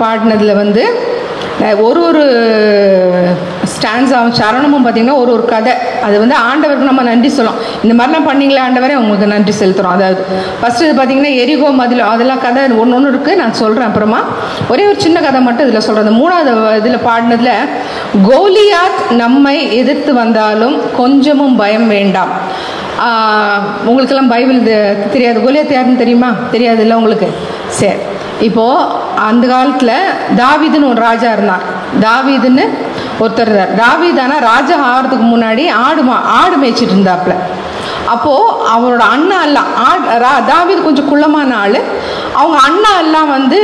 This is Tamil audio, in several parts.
பாடினதில் வந்து ஒரு ஒரு ஸ்டான்ஸாகவும் சரணமும் பார்த்திங்கன்னா ஒரு ஒரு கதை. அது வந்து ஆண்டவருக்கு நம்ம நன்றி சொல்லலாம். இந்த மாதிரிலாம் பண்ணிங்களே ஆண்டவரே உங்களுக்கு நன்றி செலுத்துகிறோம். அதாவது ஃபஸ்ட்டு இது பார்த்திங்கன்னா எரிகோ மதில் அதெல்லாம் கதை ஒன்று ஒன்று இருக்குது, நான் சொல்கிறேன் அப்புறமா. ஒரே ஒரு சின்ன கதை மட்டும் இதில் சொல்கிறேன். அந்த மூணாவது இதில் பாடினதில் கோலியாத் நம்மை எதிர்த்து வந்தாலும் கொஞ்சமும் பயம் வேண்டாம். உங்களுக்கெல்லாம் பைபிள் தெரியாது. கோலியாத் யாருன்னு தெரியுமா? தெரியாது இல்லை உங்களுக்கு? சரி, இப்போது அந்த காலத்தில் தாவீதுன்னு ஒரு ராஜா இருந்தார். தாவீதுன்னு ஒருத்தர் இருந்தார். தாவீது ஆனால் ராஜா ஆகிறதுக்கு முன்னாடி ஆடு மேய்ச்சிட்டு இருந்தாப்புல. அப்போது அவரோட அண்ணா எல்லாம் தாவீது கொஞ்சம் குள்ளமான ஆள். அவங்க அண்ணா எல்லாம் வந்து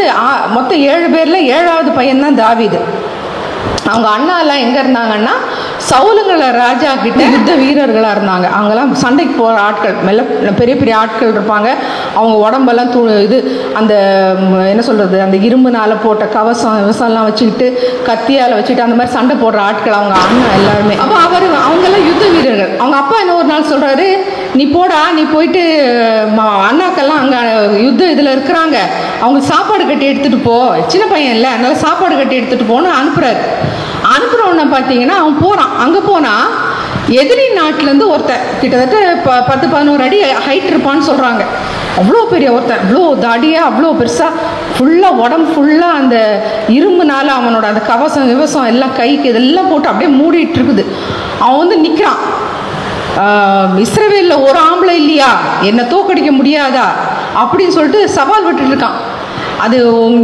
மொத்தம் 7 பேரில் 7வது பையன்தான் தாவீது. அவங்க அண்ணா எல்லாம் எங்கே இருந்தாங்கன்னா சவுலுங்கள ராஜா கிட்ட யுத்த வீரர்களாக இருந்தாங்க. அவங்கெல்லாம் சண்டைக்கு போகிற ஆட்கள், பெரிய பெரிய ஆட்கள் இருப்பாங்க. அவங்க உடம்பெல்லாம் இது அந்த என்ன சொல்கிறது, அந்த இரும்புனால் போட்ட கவசம்லாம் வச்சுக்கிட்டு கத்தியால் வச்சுக்கிட்டு அந்த மாதிரி சண்டை போடுற ஆட்கள் அவங்க அண்ணா எல்லாருமே. அப்போ அவங்கெல்லாம் யுத்த வீரர்கள். அவங்க அப்பா என்ன ஒரு நாள் சொல்கிறாரு, நீ போடா, நீ போயிட்டு அண்ணாக்கெல்லாம் அங்கே யுத்த இதில் இருக்கிறாங்க, அவங்களுக்கு சாப்பாடு கட்டி எடுத்துகிட்டு போ, சின்ன பையன் இல்லை அதனால சாப்பாடு கட்டி எடுத்துகிட்டு போன்னு அனுப்புகிறாரு. அனுப்புகிறவன பார்த்தீங்கன்னா அவன் போகிறான். அங்கே போனால் எதிரி நாட்டிலேருந்து ஒருத்தன் கிட்டத்தட்ட 10-11 அடி ஹைட் இருப்பான்னு சொல்கிறாங்க. அவ்வளோ பெரிய ஒருத்தன், அவ்வளோ தடியாக, அவ்வளோ பெருசாக, ஃபுல்லாக உடம்பு ஃபுல்லாக அந்த இரும்புனால அவனோட அந்த கவசம் எல்லாம் கைக்கு இதெல்லாம் போட்டு அப்படியே மூடிட்டு இருக்குது. அவன் வந்து நிற்கிறான். இஸ்ரவேலில் ஒரு ஆம்பளை இல்லையா, என்னை தோக்கடிக்க முடியாதா அப்படின்னு சொல்லிட்டு சவால் விட்டுட்டு இருக்கான். அது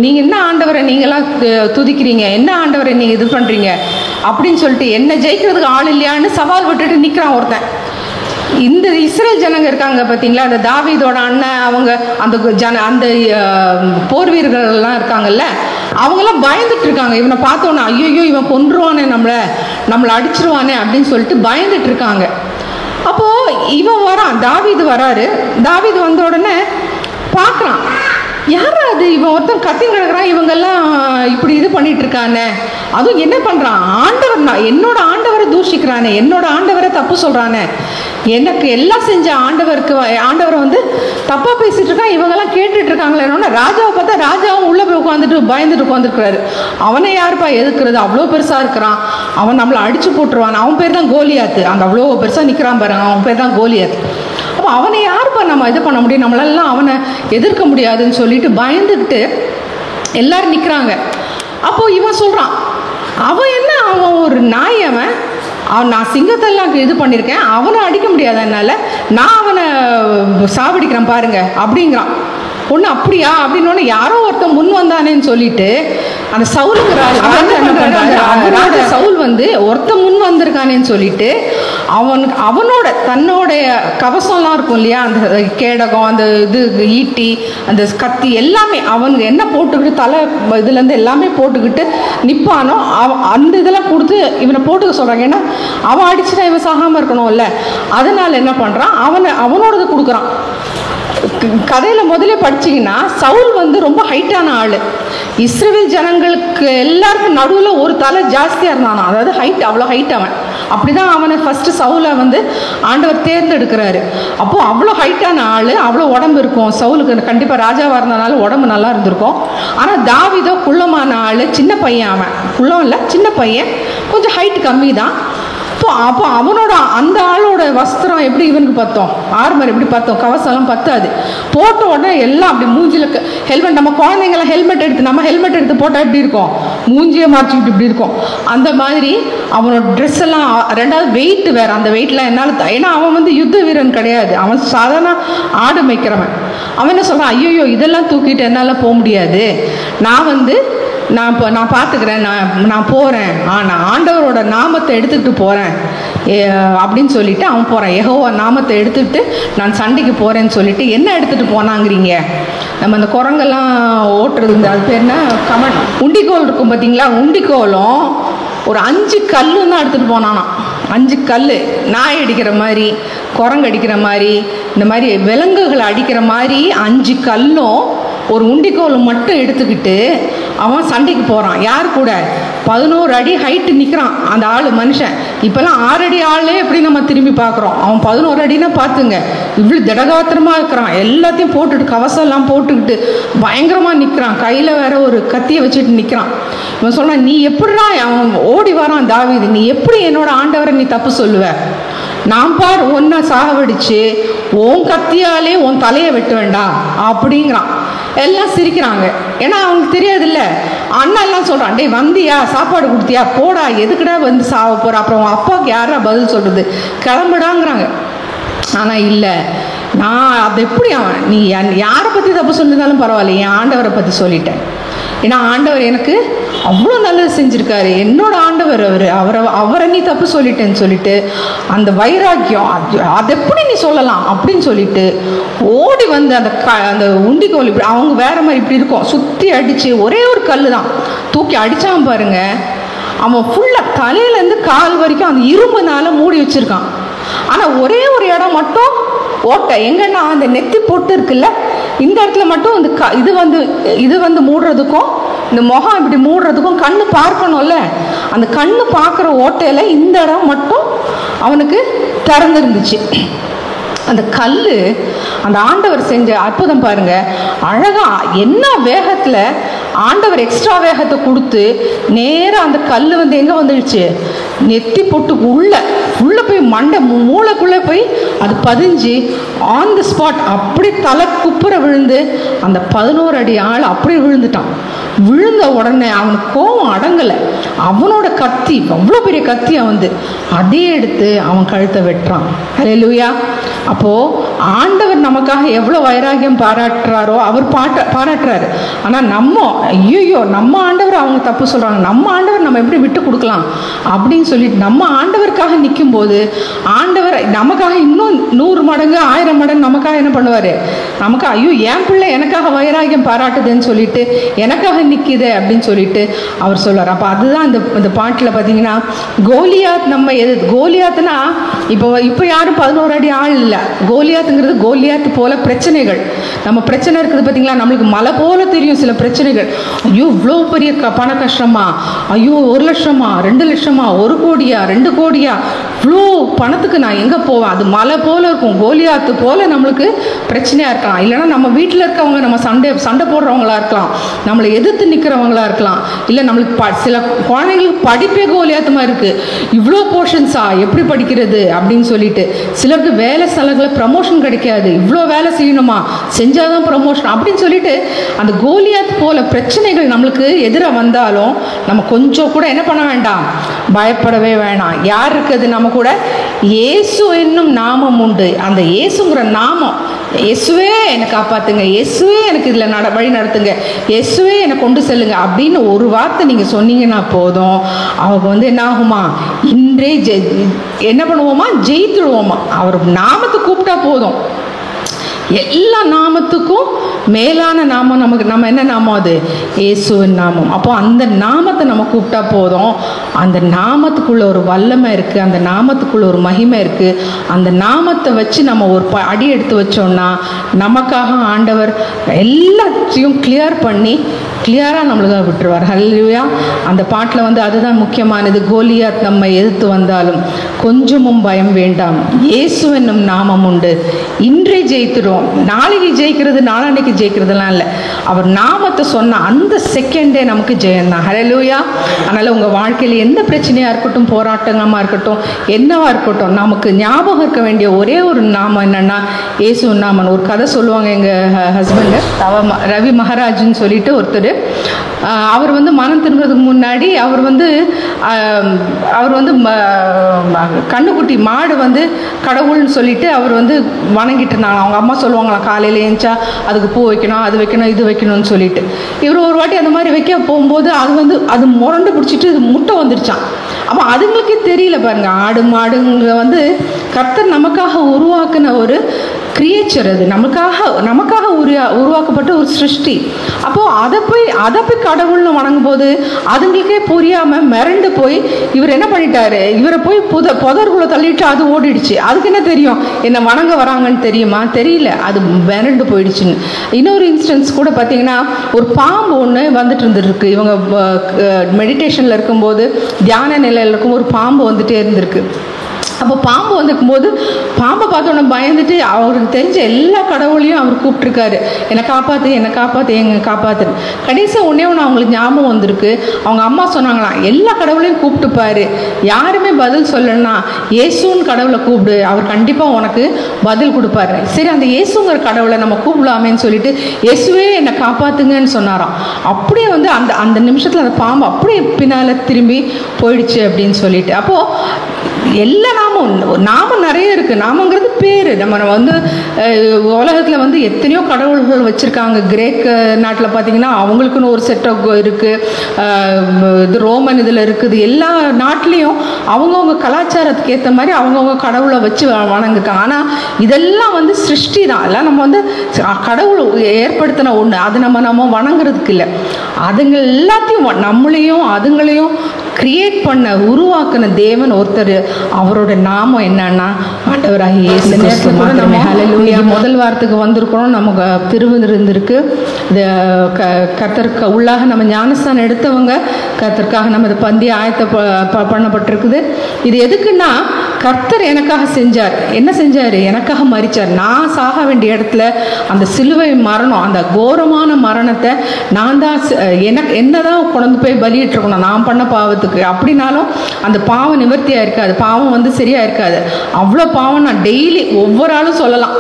நீங்கள் என்ன ஆண்டவரை நீங்களாம் துதிக்கிறீங்க, என்ன ஆண்டவரை நீங்கள் இது பண்ணுறீங்க அப்படின்னு சொல்லிட்டு என்ன ஜெயிக்கிறதுக்கு ஆள் இல்லையான்னு சவால் விட்டுட்டு நிற்கிறான் ஒருத்தன். இந்த இஸ்ரேல் ஜனங்க இருக்காங்க பார்த்தீங்களா, அந்த தாவீதோட அண்ணன், அவங்க அந்த போர் வீரர்கள்லாம் இருக்காங்கல்ல, அவங்களாம் பயந்துட்டு இருக்காங்க. இவனை பார்த்தோன்னா ஐயோ இவன் கொன்றுவானே, நம்மளை அடிச்சிருவானே அப்படின்னு சொல்லிட்டு பயந்துட்டு இருக்காங்க. அப்போது இவன் வரான், தாவீது வராரு. தாவீது வந்த உடனே பார்க்குறான், யாரா அது, இவன் ஒருத்தன் கத்தின்னு கிடக்குறான், இவங்கெல்லாம் இப்படி இது பண்ணிட்டு இருக்கானே, அதுவும் என்ன பண்ணுறான், ஆண்டவர், என்னோட ஆண்டவரை தூஷிக்கிறானே, என்னோட ஆண்டவரை தப்பு சொல்கிறானே, எனக்கு எல்லாம் செஞ்ச ஆண்டவரை வந்து தப்பாக பேசிட்டு இருக்கான், இவங்கெல்லாம் கேட்டுட்டு இருக்காங்களேன்னு ராஜாவை பார்த்தா ராஜாவும் உள்ளே போய் உட்காந்துட்டு பயந்துட்டு உட்காந்துருக்கிறாரு. அவனை யாருப்பா எதுக்குறது, அவ்வளோ பெருசாக இருக்கிறான், அவன் நம்மளை அடிச்சு போட்டுருவான், அவன் பேர் தான் கோலியாத்து, அந்த அவ்வளோ பெருசாக நிற்கிறான் பாருங்க, அவன் பேர் தான் கோலியாத்து. அப்போ அவனை யாருப்பா நம்ம இது பண்ண முடியும், நம்மளெல்லாம் அவனை எதிர்க்க முடியாதுன்னு சொல்லிட்டு பயந்துக்கிட்டு எல்லாரும் நிற்கிறாங்க. அப்போது இவன் சொல்கிறான், அவன் என்ன, அவன் ஒரு நாய், அவன் நான் சிங்கத்தெல்லாம் இது பண்ணியிருக்கேன், அவனை அடிக்க முடியாத என்னால், நான் அவனை சாவடிக்கிறேன் பாருங்க அப்படிங்கிறான். ஒன்று அப்படியா அப்படின்னு யாரோ ஒருத்தன் முன் வந்தானேன்னு சொல்லிட்டு அந்த சவுலுங்கிறாரு, ராஜா சவுல் வந்து ஒருத்தன் முன் வந்திருக்கானேன்னு சொல்லிட்டு அவனோட தன்னுடைய கவசம்லாம் இருக்கும் இல்லையா, அந்த கேடகம், அந்த இது ஈட்டி, அந்த கத்தி எல்லாமே அவனுக்கு என்ன போட்டுக்கிட்டு தலை இதுலேருந்து எல்லாமே போட்டுக்கிட்டு நிற்பானோ அந்த இதெல்லாம் கொடுத்து இவனை போட்டுக்க சொல்கிறாங்க. ஏன்னா அவன் அடிச்சுட்டா இவன் சாகாமல் இருக்கணும்ல, அதனால் என்ன பண்ணுறான், அவனோடது கொடுக்குறான். கதையில் முதலே படிச்சிங்கன்னா சவுல் வந்து ரொம்ப ஹைட்டான ஆள், இஸ்ரவேல் ஜனங்களுக்கு எல்லாருக்கும் நடுவில் ஒரு தலை ஜாஸ்தியாக இருந்தானா, அதாவது ஹைட், அவ்வளோ ஹைட் அவன். அப்படி தான் அவனை ஃபஸ்ட்டு சவுலை வந்து ஆண்டவர் தேர்ந்தெடுக்கிறாரு. அப்போது அவ்வளோ ஹைட்டான ஆள், அவ்வளோ உடம்பு இருக்கும் சவுலுக்கு, கண்டிப்பாக ராஜாவாக இருந்தனால உடம்பு நல்லா இருந்திருக்கும். ஆனால் தாவீதோ குள்ளமான ஆள், சின்ன பையன், அவன் குள்ளம் இல்லை, சின்ன பையன், கொஞ்சம் ஹைட் கம்மி தான். அப்போ அவனோட அந்த ஆளோட வஸ்திரம் எப்படி இவனுக்கு பத்தோம், ஆர்மர் எப்படி பத்தோம், கவசம்லாம் பத்தாது. போட்ட உடனே எல்லாம் அப்படி மூஞ்சில் ஹெல்மெட், நம்ம குழந்தைங்களாம் ஹெல்மெட் எடுத்து நம்ம ஹெல்மெட் எடுத்து போட்டால் எப்படி இருக்கும், மூஞ்சியை மாற்றிக்கிட்டு இப்படி இருக்கும். அந்த மாதிரி அவனோட ட்ரெஸ் எல்லாம், ரெண்டாவது வெயிட் வேறு, அந்த வெயிட்லாம் என்னால், ஏன்னா அவன் வந்து யுத்த வீரன் கிடையாது, அவன் சாதாரண ஆடு மேய்க்கிறவன். அவன் என்ன சொல்கிறான், ஐயோ இதெல்லாம் தூக்கிட்டு என்னால் போக முடியாது, நான் பார்த்துக்கிறேன், நான் போகிறேன், நான் ஆண்டவரோட நாமத்தை எடுத்துக்கிட்டு போகிறேன் அப்படின்னு சொல்லிட்டு அவன் போகிறான். யெகோவா நாமத்தை எடுத்துக்கிட்டு நான் சண்டைக்கு போகிறேன்னு சொல்லிட்டு, என்ன எடுத்துகிட்டு போனாங்கிறீங்க, நம்ம அந்த குரங்கெல்லாம் ஓட்டுறது, அது பேர் என்ன, உண்டிக்கோல் இருக்கும் பார்த்தீங்களா, உண்டிக்கோலும் ஒரு 5 கல்லும் தான் எடுத்துகிட்டு போனானா. 5 கல், நாய் அடிக்கிற மாதிரி, குரங்கு அடிக்கிற மாதிரி, இந்த மாதிரி விலங்குகளை அடிக்கிற மாதிரி 5 கல்லும் ஒரு உண்டிக்கோல் மட்டும் எடுத்துக்கிட்டு அவன் சண்டைக்கு போகிறான். யார் கூட, 11 அடி ஹைட்டு நிற்கிறான் அந்த ஆள், மனுஷன். இப்போல்லாம் 6 அடி ஆளே எப்படி நம்ம திரும்பி பார்க்குறோம், அவன் 11 அடினா பார்த்துங்க, இவ்வளோ திடகாத்திரமாக இருக்கிறான், எல்லாத்தையும் போட்டுட்டு கவசம்லாம் போட்டுக்கிட்டு பயங்கரமாக நிற்கிறான், கையில் வேற ஒரு கத்தியை வச்சுட்டு நிற்கிறான். இவன் சொல்கிறான், நீ எப்படிடா, அவன் ஓடி வரான் தாவீது, நீ எப்படி என்னோட ஆண்டவரை நீ தப்பு சொல்லுவ, நான் பார் ஒன்றை சாகடிச்சு உன் கத்தியாலே உன் தலையை வெட்ட வேண்டாம் அப்படிங்கிறான். எல்லாம் சிரிக்கிறாங்க, ஏன்னா அவங்களுக்கு தெரியாதுல்ல. அண்ணா எல்லாம் சொல்கிறான், டேய் வந்தியா, சாப்பாடு கொடுத்தியா, போடா, எதுக்குடா வந்து சாவ போகிற, அப்புறம் உன் அப்பாவுக்கு யாரா பதில் சொல்கிறது, கிளம்புடாங்கிறாங்க. ஆனால் இல்லை, நான் அது எப்படி, அவன் நீ யாரை பற்றி தப்பு சொல்லியிருந்தாலும் பரவாயில்ல, என் ஆண்டவரை பற்றி சொல்லிட்டேன், ஏன்னா ஆண்டவர் எனக்கு அவ்வளோ நல்லது செஞ்சுருக்காரு, என்னோட ஆண்டவர் அவரை நீ தப்பு சொல்லிட்டேன்னு சொல்லிட்டு அந்த வைராக்கியம், அது எப்படி நீ சொல்லலாம் அப்படின்னு சொல்லிட்டு ஓடி வந்து அந்த உண்டிக்கோல் இப்படி அவங்க வேற மாதிரி இப்படி இருக்கும், சுற்றி அடித்து ஒரே ஒரு கல் தான் தூக்கி அடித்தான் பாருங்க. அவன் ஃபுல்லாக தலையிலேருந்து கால் வரைக்கும் அந்த இரும்புனால மூடி வச்சுருக்கான். ஆனால் ஒரே ஒரு இடம் மட்டும் ஓட்டை, எங்கன்னா அந்த நெத்தி போட்டு இருக்குல்ல, இந்த இடத்துல மட்டும் இந்த இது வந்து மூடுறதுக்கும் இந்த முகம் இப்படி மூடுறதுக்கும் கண்ணு பார்க்கணும்ல, அந்த கண்ணு பார்க்குற ஓட்டையில் இந்த இடம் மட்டும் அவனுக்கு திறந்துருந்துச்சு. அந்த கல், அந்த ஆண்டவர் செஞ்ச அற்புதம் பாருங்க, அழகா என்ன வேகத்தில் ஆண்டவர் எக்ஸ்ட்ரா வேகத்தை கொடுத்து நேராக அந்த கல் வந்து எங்கே வந்துடுச்சு, நெத்தி பொட்டுக்கு உள்ளே போய் மண்டை மூளைக்குள்ளே போய் அது பதிஞ்சு ஆன் தி ஸ்பாட் அப்படி தலை குப்புற விழுந்து அந்த 11 அடி ஆள் அப்படியே விழுந்துட்டான். விழுந்த உடனே அவனுக்கு கோவம் அடங்கலை, அவனோட கத்தி, அவ்வளோ பெரிய கத்தியை வந்து அதே எடுத்து அவன் கழுத்தை வெட்டுறான். ஹல்லேலூயா. அப்போது ஆண்டவர் நமக்காக எவ்வளோ வைராகியம் பாராட்டுறாரோ அவர் பாராட்டுறாரு. ஆனால் ஐயோ நம்ம ஆண்டவர் அவங்க தப்பு சொல்கிறாங்க, நம்ம ஆண்டவர் நம்ம எப்படி விட்டு கொடுக்கலாம் அப்படின்னு சொல்லிட்டு நம்ம ஆண்டவருக்காக நிற்கும் போது ஆண்டவர் நமக்காக இன்னும் 100 மடங்கு 1000 மடங்கு நமக்காக என்ன பண்ணுவார், நமக்கு ஐயோ என் பிள்ளை எனக்காக வைராகியம் பாராட்டுதுன்னு சொல்லிட்டு எனக்காக நிற்கிது அப்படின்னு சொல்லிட்டு அவர் சொல்வார். அப்போ அதுதான் இந்த பாட்டில் பார்த்தீங்கன்னா கோலியாத் நம்ம கோலியாத்துனா இப்போ யாரும் 11 அடி ஆள் இல்லை. கோலியாத்துங்கிறது கோலியாத்து போல பிரச்சனைகள், நம்ம பிரச்சனை இருக்குது பார்த்தீங்களா, நம்மளுக்கு மலை போல தெரியும் சில பிரச்சனைகள். ஐயோ இவ்வளோ பெரிய பண கஷ்டமா, ஐயோ 1 லட்சமா 2 லட்சமா 1 கோடியா 2 கோடியா இவ்வளோ பணத்துக்கு நான் எங்கே போவேன், அது மலை போல இருக்கும். கோலியாத்து போல நம்மளுக்கு பிரச்சனையாக இருக்கலாம். இல்லைன்னா நம்ம வீட்டில் இருக்கவங்க நம்ம சண்டை போடுறவங்களா இருக்கலாம், நம்மளை எதிர்த்து நிற்கிறவங்களா இருக்கலாம். இல்லை நம்மளுக்கு சில குழந்தைங்களுக்கு படிப்பே கோலியாத்து மாதிரி இருக்குது, இவ்வளோ போர்ஷன்ஸா எப்படி படிக்கிறது அப்படின்னு சொல்லிட்டு. சிலருக்கு வேலை ஸ்தலங்களில் ப்ரமோஷன் கிடைக்காது, இவ்வளோ வேலை செய்யணுமா செஞ்சாதான் ப்ரமோஷன் அப்படின்னு சொல்லிட்டு அந்த கோலியாத் போல பிரச்சனைகள் நம்மளுக்கு எதிராக வந்தாலும் நம்ம கொஞ்சம் கூட என்ன பண்ண வேண்டாம், பயப்படவே வேணாம். யார் இருக்குது நம்ம கூட, இயேசு என்னும் நாமம் உண்டு. அந்த இயேசுங்கிற நாமம், இயேசுவே என்னை காப்பாற்றுங்க, இயேசுவே எனக்கு இதில் வழி நடத்துங்க, இயேசுவே என்னை கொண்டு செல்லுங்க அப்படின்னு ஒரு வார்த்தை நீங்கள் சொன்னீங்கன்னா போதும், அவங்க என்ன ஆகுமா, இன்றே என்ன பண்ணுவோமா, ஜெயித்துடுவோமா. அவர் நாமத்தை கூப்பிட்டா போதும். எல்லா நாமத்துக்கும் மேலான நாமம் நம்ம என்ன நாமம், அது இயேசுவின் நாமம். அப்போ அந்த நாமத்தை நம்ம கூப்பிட்டா போதும், அந்த நாமத்துக்குள்ள ஒரு வல்லமை இருக்குது, அந்த நாமத்துக்குள்ள ஒரு மகிமை இருக்குது. அந்த நாமத்தை வச்சு நம்ம ஒரு அடி எடுத்து வச்சோம்னா நமக்காக ஆண்டவர் எல்லாத்தையும் கிளியராக நம்மளுக்காக விட்டுருவார். ஹல்லேலூயா. அந்த பாட்டில் அதுதான் முக்கியமானது. கோலியாத் நம்மை எதிர்த்து வந்தாலும் கொஞ்சமும் பயம் வேண்டாம், இயேசு என்னும் நாமம் உண்டு, இன்றே ஜெயித்துடும். நாளைக்கு ஜெயிக்கிறது நாளான்னைக்கு ஜெயிக்கிறதுலாம் இல்லை, அவர் நாமத்தை சொன்ன அந்த செகண்டே நமக்கு ஜெயம்தான். ஹல்லேலூயா. அதனால் உங்கள் வாழ்க்கையில் எந்த பிரச்சனையாக இருக்கட்டும், போராட்டமாக இருக்கட்டும், என்னவா இருக்கட்டும், நமக்கு ஞாபகம் இருக்க வேண்டிய ஒரே ஒரு நாமம் என்னன்னா இயேசு நாமம். ஒரு கதை சொல்லுவாங்க, எங்கள் ஹஸ்பண்டு ரவி மகாராஜ்னு சொல்லிட்டு ஒருத்தர், அவர் மனம் திரும்புறதுக்கு முன்னாடி அவர் கண்ணுக்குட்டி மாடு கடவுள்னு சொல்லிட்டு அவர் வணங்கிட்டு இருந்தாங்க. அவங்க அம்மா சொல்லுவாங்களாம், காலையில் ஏஞ்சா அதுக்கு பூ வைக்கணும், அது வைக்கணும், இது வைக்கணும்னு சொல்லிட்டு. இவர் ஒரு வாட்டி அந்த மாதிரி வைக்க போகும்போது அது முரண்டு பிடிச்சிட்டு முட்டை வந்துருச்சான். அப்போ அதுங்களுக்கே தெரியல பாருங்க, ஆடு மாடுங்க கர்த்தர் நமக்காக உருவாக்குன ஒரு கிரியேச்சர், அது நமக்காக உருவாக்கப்பட்ட ஒரு சிருஷ்டி. அப்போது அதை போய் கடவுள்னு வணங்கும் போது அதுங்களுக்கே புரியாமல் மிரண்டு போய் இவர் என்ன பண்ணிட்டாரு, இவரை போய் புதற்குள்ளே தள்ளிட்டு அது ஓடிடுச்சு. அதுக்கு என்ன தெரியும், என்ன வணங்க வராங்கன்னு தெரியுமா, தெரியல, அது மிரண்டு போயிடுச்சுன்னு. இன்னொரு இன்ஸ்டன்ஸ் கூட பார்த்தீங்கன்னா, ஒரு பாம்பு ஒன்று வந்துட்டு இருந்துருக்கு. இவங்க மெடிடேஷனில் இருக்கும்போது, தியான நிலையில் இருக்கும், ஒரு பாம்பு வந்துட்டே இருந்திருக்கு. அப்போ பாம்பு வந்துருக்கும்போது பாம்பை பார்த்தோன்னே பயந்துட்டு அவருக்கு தெரிஞ்ச எல்லா கடவுளையும் அவர் கூப்பிட்டுருக்காரு, என்னை காப்பாற்று எங்க காப்பாற்று. கடைசியாக ஒன்று அவங்களுக்கு ஞாபகம் வந்திருக்கு. அவங்க அம்மா சொன்னாங்களாம், எல்லா கடவுளையும் கூப்பிட்டுப்பாரு, யாருமே பதில் சொல்லலைன்னா இயேசுன்னு கடவுளை கூப்பிடு, அவர் கண்டிப்பாக உனக்கு பதில் கொடுப்பாரு. சரி, அந்த இயேசுங்கிற கடவுளை நம்ம கூப்பிடலாமேன்னு சொல்லிட்டு இயேசுவே என்னை காப்பாற்றுங்கன்னு சொன்னாராம். அப்படியே அந்த அந்த நிமிஷத்தில் அந்த பாம்பு அப்படியே பின்னால் திரும்பி போயிடுச்சு அப்படின்னு சொல்லிட்டு. அப்போது எல்லா நாமம் நிறைய இருக்குது. நாமங்கிறது பேர். நம்ம உலகத்தில் எத்தனையோ கடவுள்கள் வச்சுருக்காங்க. கிரேக்க நாட்டில் பார்த்திங்கன்னா அவங்களுக்குன்னு ஒரு செட் இருக்குது, இது ரோமன் இதில் இருக்குது. எல்லா நாட்டிலையும் அவங்கவுங்க கலாச்சாரத்துக்கு ஏற்ற மாதிரி அவங்கவுங்க கடவுளை வச்சு வணங்குக்காங்க. ஆனால் இதெல்லாம் சிருஷ்டி தான், எல்லாம் நம்ம கடவுள் ஏற்படுத்தின ஒன்று, அது நம்ம வணங்குறதுக்கு இல்லை. அதுங்க எல்லாத்தையும் நம்மளையும் அதுங்களையும் கிரியேட் பண்ண உருவாக்குன தேவன் ஒருத்தர். அவரோட நாமம் என்னன்னா ஆண்டவராகிய இயேசு கிறிஸ்து மாத்திரமே. ஹல்லேலூயா. முதல் வாரத்துக்கு வந்திருக்கிறோம், நமக்கு திருவிருந்திருக்கு. இந்த கர்த்தருக்கு உள்ளாக நம்ம ஞானஸ்தானம் எடுத்தவங்க கர்த்தருக்காக நம்ம இந்த பந்தி பண்ணப்பட்டிருக்குது. இது எதுக்குன்னா, கர்த்தர் எனக்காக செஞ்சார். என்ன செஞ்சார், எனக்காக மரிச்சார். நான் சாக வேண்டிய இடத்துல அந்த சிலுவை மரணம், அந்த கோரமான மரணத்தை நான் தான் என்னதான் கொண்டு போய் பலியிட்டிருக்கணும் நான் பண்ண பாவத்துக்கு. அப்படின்னாலும் அந்த பாவம் நிவர்த்தியாக இருக்காது, பாவம் சரியாக இருக்காது. அவ்வளோ பாவம் நான் டெய்லி ஒவ்வொரு ஆளும் சொல்லலாம்,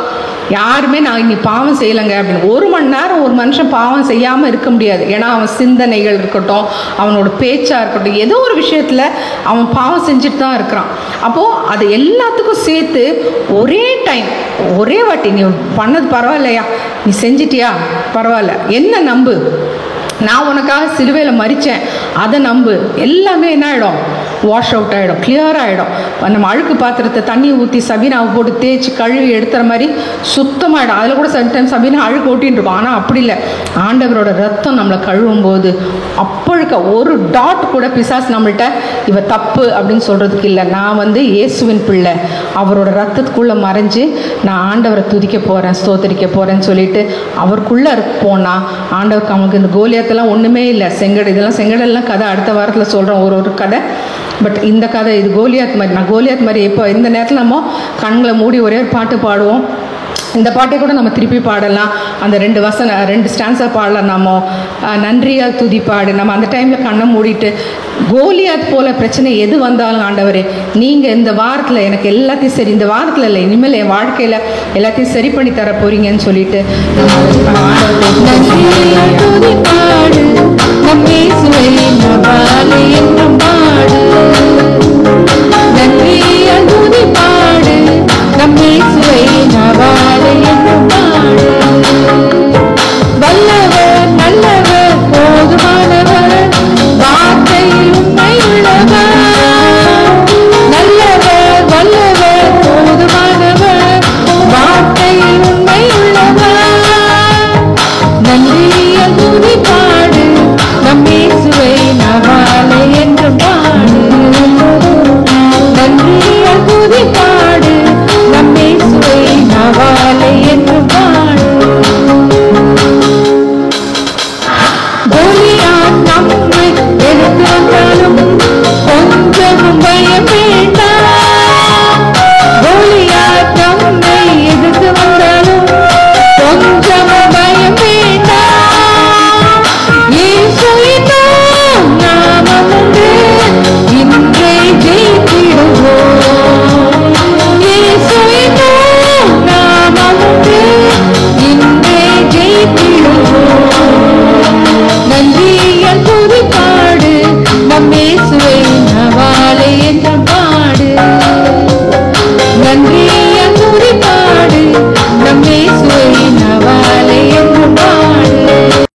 யாருமே நான் இன்னி பாவம் செய்யலைங்க அப்படின்னு. 1 மணி நேரம் ஒரு மனுஷன் பாவம் செய்யாமல் இருக்க முடியாது. ஏன்னா அவன் சிந்தனைகள் இருக்கட்டும், அவனோட பேச்சாக இருக்கட்டும், ஏதோ ஒரு விஷயத்தில் அவன் பாவம் செஞ்சுட்டு தான் இருக்கிறான். அப்போது அது எல்லாத்துக்கும் சேர்த்து ஒரே டைம் ஒரே வாட்டி நீ பண்ணது பரவாயில்லையா, நீ செஞ்சிட்டியா பரவாயில்ல, என்ன நம்பு, நான் உனக்காக சிலுவையில் மரித்தேன், அதை நம்பு, எல்லாமே என்ன ஆகிடும், வாஷ் அவுட் ஆகிடும், கிளியர் ஆகிடும். நம்ம அழுக்கு பாத்திரத்தை தண்ணி ஊற்றி சபீனாவை போட்டு தேய்ச்சி கழுவி எடுத்துகிற மாதிரி சுத்தமாகிடும். அதில் கூட சம்டைம் சபீனா அழுக்கு ஓட்டின்னு இருக்கும். ஆனால் அப்படி இல்லை, ஆண்டவரோட ரத்தம் நம்மளை கழுவும் போது அப்பொழுக்க ஒரு டாட் கூட பிசாசு நம்மள்கிட்ட இவ தப்பு அப்படின்னு சொல்கிறதுக்கு இல்லை. நான் வந்து இயேசுவின் பிள்ளை, அவரோட ரத்தத்துக்குள்ளே மறைஞ்சு நான் ஆண்டவரை துதிக்க போகிறேன், ஸ்தோத்தரிக்க போகிறேன்னு சொல்லிட்டு அவருக்குள்ளே போனால் ஆண்டவருக்கு அவங்களுக்கு இந்த கோலியாத்தெல்லாம் ஒன்றுமே இல்லை. இதெல்லாம் செங்கடெல்லாம் கதை அடுத்த வாரத்தில் சொல்கிறோம், ஒரு கதை. பட் இந்த கதை இது கோலியாத் மாதிரி. நான் கோலியாத் மாதிரி இப்போ இந்த நேரத்தில் நம்ம கண்களை மூடி ஒரே ஒரு பாட்டு பாடுவோம். இந்த பாட்டை கூட நம்ம திருப்பி பாடலாம். அந்த 2 ஸ்டான்ஸா பாடலாம். நம்ம நன்றியால் துதிப்பாடு. நம்ம அந்த டைமில் கண்ணை மூடிட்டு கோலியாத் போல பிரச்சனை எது வந்தாலும் ஆண்டவரே நீங்கள் இந்த வாரத்தில் எனக்கு எல்லாத்தையும் சரி, இந்த வாரத்தில் இல்லை இனிமேல் என் வாழ்க்கையில் எல்லாத்தையும் சரி பண்ணி தர போறீங்கன்னு சொல்லிட்டு நன்றி